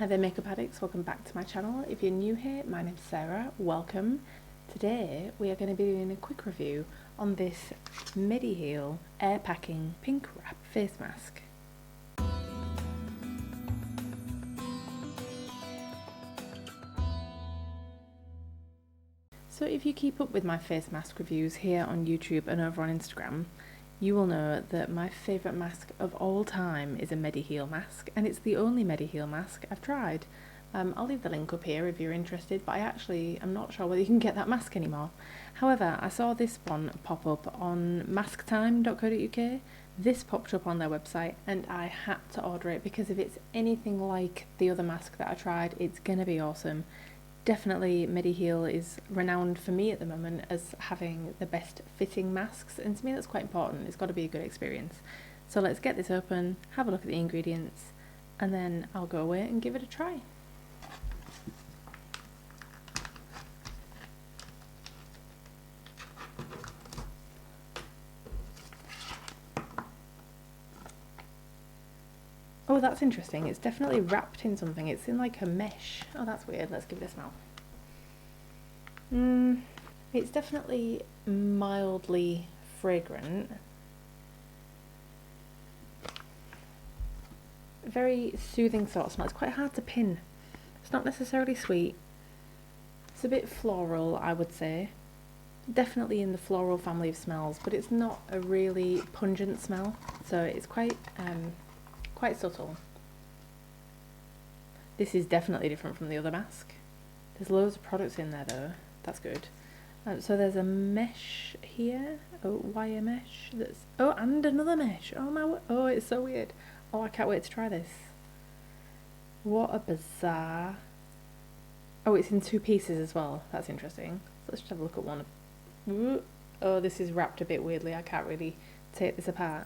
Hi there makeup addicts, welcome back to my channel. If you're new here, my name's Sarah, welcome. Today we are going to be doing a quick review on this Mediheal Aipacking Pink Wrap face mask. So if you keep up with my face mask reviews here on YouTube and over on Instagram, you will know that my favourite mask of all time is a Mediheal mask, and it's the only Mediheal mask I've tried. I'll leave the link up here if you're interested, but I'm not sure whether you can get that mask anymore. However, I saw this one pop up on masktime.co.uk. This popped up on their website and I had to order it because if it's anything like the other mask that I tried, it's gonna be awesome. Definitely Mediheal is renowned for me at the moment as having the best fitting masks, and to me that's quite important. It's got to be a good experience. So let's get this open, have a look at the ingredients, and then I'll go away and give it a try. Oh, that's interesting. It's definitely wrapped in something. It's in like a mesh. Oh, that's weird. Let's give it a smell. It's definitely mildly fragrant. Very soothing sort of smell. It's quite hard to pin. It's not necessarily sweet. It's a bit floral, I would say. Definitely in the floral family of smells, but it's not a really pungent smell. So it's quite subtle. This is definitely different from the other mask. There's loads of products in there though. That's good. So there's a mesh here. Oh, wire mesh. And another mesh. Oh, it's so weird. Oh, I can't wait to try this. What a bizarre. Oh, it's in two pieces as well. That's interesting. So let's just have a look at one. Oh, this is wrapped a bit weirdly. I can't really take this apart.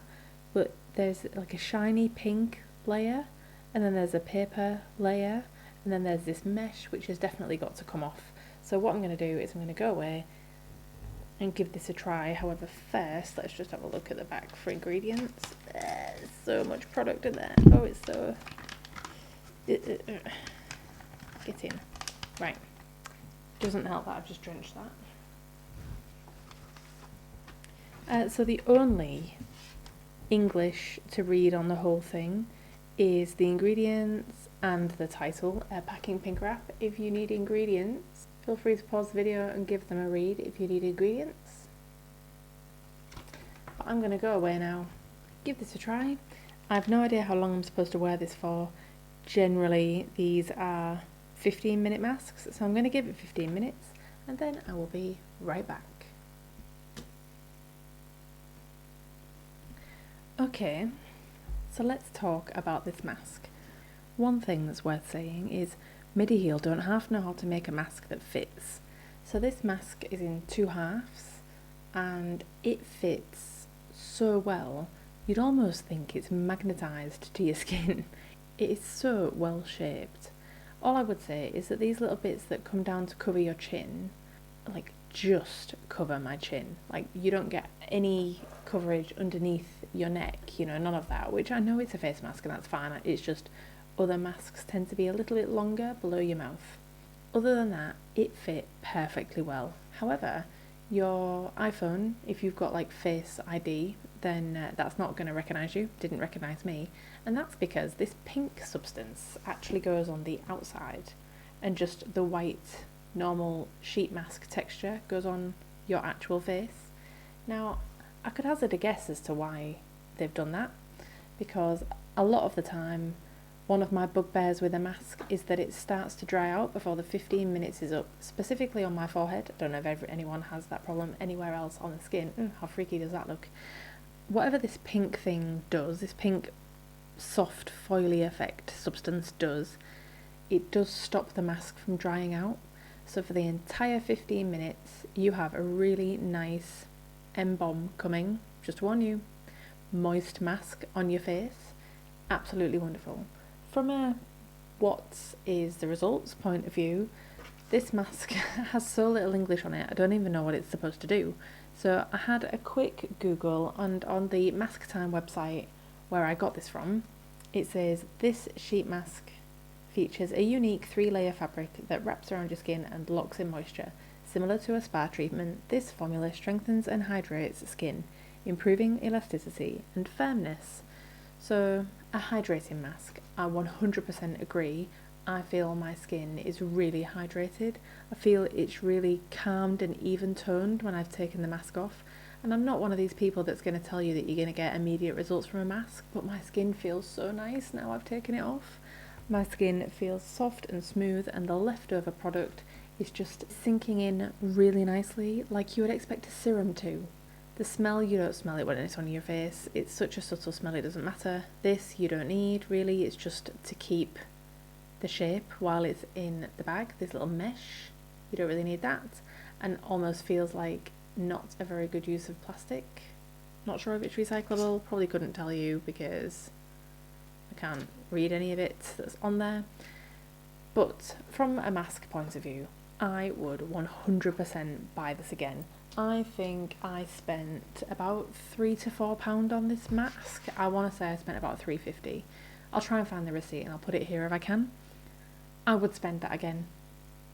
But there's like a shiny pink layer, and then there's a paper layer, and then there's this mesh which has definitely got to come off. So what I'm going to do is I'm going to go away and give this a try. However, first let's just have a look at the back for ingredients. There's so much product in there. Oh, it's so... Get in. Right. Doesn't help that I've just drenched that. So the only English to read on the whole thing is the ingredients and the title, Aipacking Pink Wrap. If you need ingredients, feel free to pause the video and give them a read if you need ingredients. But I'm going to go away now, give this a try. I have no idea how long I'm supposed to wear this for. Generally these are 15-minute masks, so I'm going to give it 15 minutes and then I will be right back. Okay, so let's talk about this mask. One thing that's worth saying is Mediheal don't half know how to make a mask that fits. So this mask is in two halves and it fits so well you'd almost think it's magnetised to your skin. It is so well shaped. All I would say is that these little bits that come down to cover your chin, like just cover my chin. Like you don't get any coverage underneath your neck, you know, none of that, which I know it's a face mask and that's fine. It's just other masks tend to be a little bit longer below your mouth. Other than that, it fit perfectly well. However, your iPhone, if you've got like Face ID, then that's not going to recognise you, didn't recognise me, and that's because this pink substance actually goes on the outside and just the white normal sheet mask texture goes on your actual face. Now, I could hazard a guess as to why they've done that, because a lot of the time one of my bugbears with a mask is that it starts to dry out before the 15 minutes is up, specifically on my forehead. I don't know if anyone has that problem anywhere else on the skin. How freaky does that look? Whatever this pink thing does, this pink soft foily effect substance does, it does stop the mask from drying out. So for the entire 15 minutes you have a really nice M-bomb coming, just to warn you, moist mask on your face. Absolutely wonderful. From a what is the results point of view, this mask has so little English on it, I don't even know what it's supposed to do. So I had a quick Google, and on the Mask Time website where I got this from, it says this sheet mask features a unique 3-layer fabric that wraps around your skin and locks in moisture. Similar to a spa treatment, this formula strengthens and hydrates skin, improving elasticity and firmness. So, a hydrating mask. I 100% agree. I feel my skin is really hydrated. I feel it's really calmed and even toned when I've taken the mask off. And I'm not one of these people that's going to tell you that you're going to get immediate results from a mask, but my skin feels so nice now I've taken it off. My skin feels soft and smooth, and the leftover product is just sinking in really nicely, like you would expect a serum to. The smell, you don't smell it when it's on your face. It's such a subtle smell, it doesn't matter. This you don't need, really. It's just to keep the shape while it's in the bag. This little mesh, you don't really need that. And almost feels like not a very good use of plastic. Not sure if it's recyclable, probably couldn't tell you because I can't read any of it that's on there. But from a mask point of view, I would 100% buy this again. I think I spent about £3 to £4 on this mask. I want to say I spent about £3.50. I'll try and find the receipt and I'll put it here if I can. I would spend that again,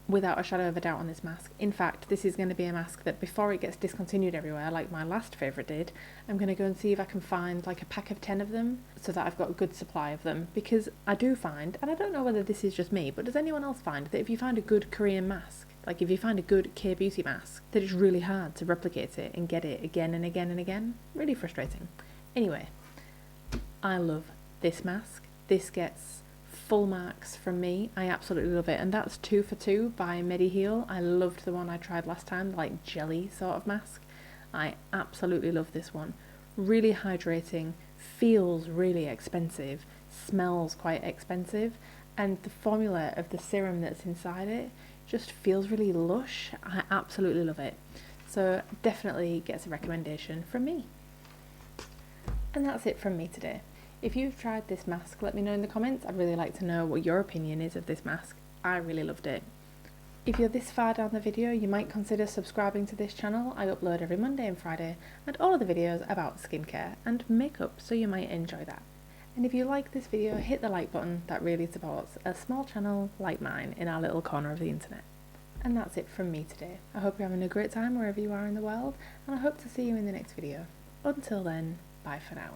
without a shadow of a doubt, on this mask. In fact, this is going to be a mask that before it gets discontinued everywhere, like my last favourite did, I'm going to go and see if I can find like a pack of 10 of them so that I've got a good supply of them. Because I do find, and I don't know whether this is just me, but does anyone else find that if you find a good Korean mask, like if you find a good kbeauty mask, that it's really hard to replicate it and get it again and again and again? Really frustrating. Anyway, I love this mask. This gets full marks from me. I absolutely love it, and that's 2 for 2 by Mediheal. I loved the one I tried last time, the like jelly sort of mask. I absolutely love this one. Really hydrating, feels really expensive, smells quite expensive, and the formula of the serum that's inside it just feels really lush. I absolutely love it. So definitely gets a recommendation from me. And that's it from me today. If you've tried this mask, let me know in the comments. I'd really like to know what your opinion is of this mask. I really loved it. If you're this far down the video, you might consider subscribing to this channel. I upload every Monday and Friday, and all of the videos about skincare and makeup, so you might enjoy that. And if you like this video, hit the like button. That really supports a small channel like mine in our little corner of the internet. And that's it from me today. I hope you're having a great time wherever you are in the world, and I hope to see you in the next video. Until then, bye for now.